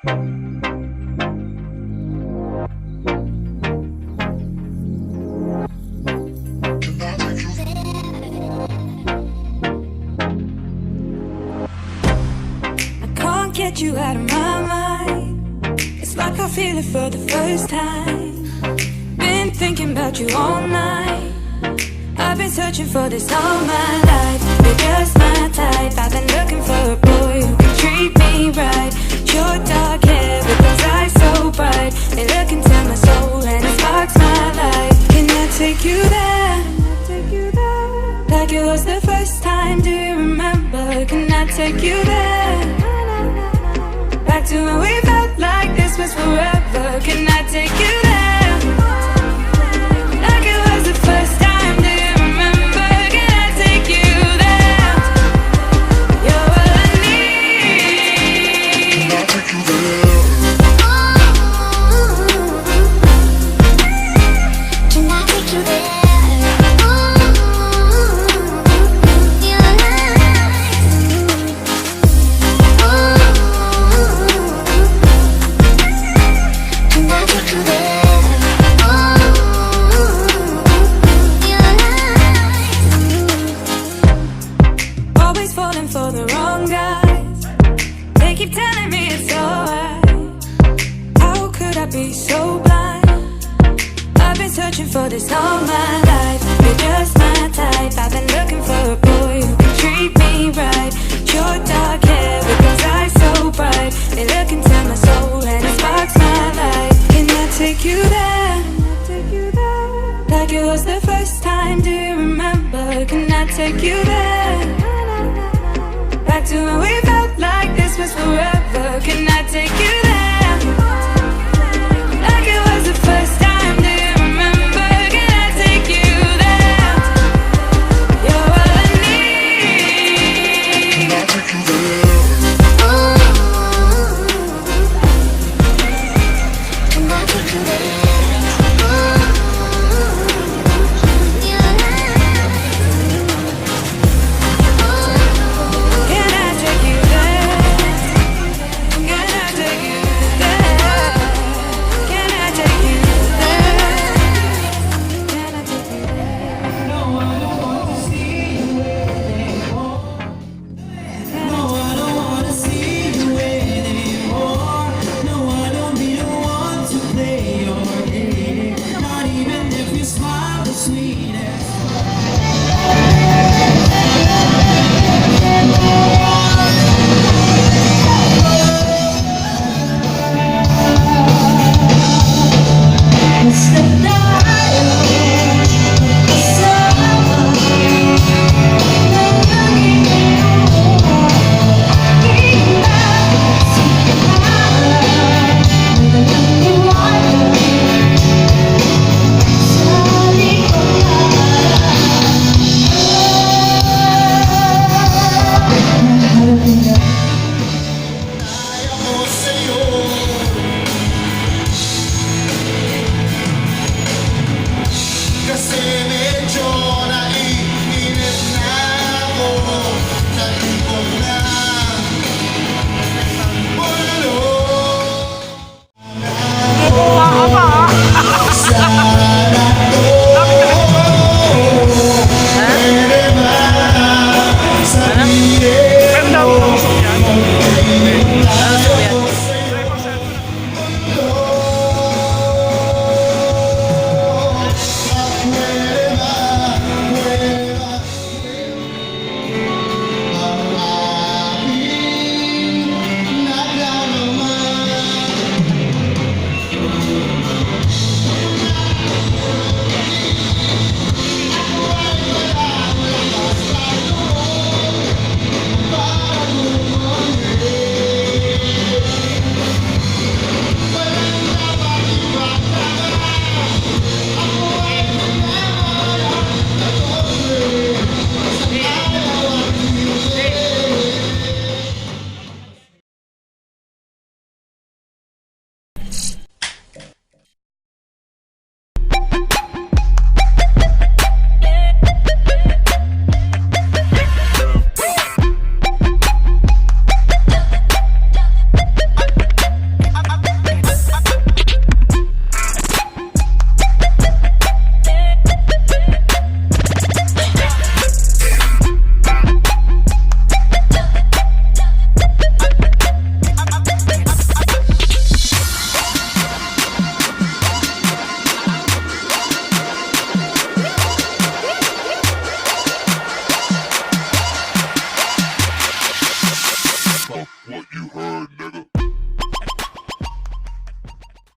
Get you out of my mind. It's like I feel it for the first time. Been thinking about you all night. I've been searching for this all my life. You're just my type. I've been looking for a boy who can treat me right. Your dark hair with those eyes so bright, they look into my soul and it sparks my life. Can I take you there? Like it was the first time, do you remember? Can I take you there? Back to when we felt like this was forever. Can I take you there? Like it was the first time, do you remember? Can I take you there? You're all I need. Can I take you there? Can I take you there? For the wrong guys, they keep telling me it's alright. How could I be so blind? I've been searching for this all my life. You're just my type. I've been looking for a boy who can treat me right. Your dark hair with those eyes so bright, they look into my soul and it sparks my life. Can I take you there? Like it was the first time, do you remember? Can I take you there? Back to when we felt like this was forever. Can I take you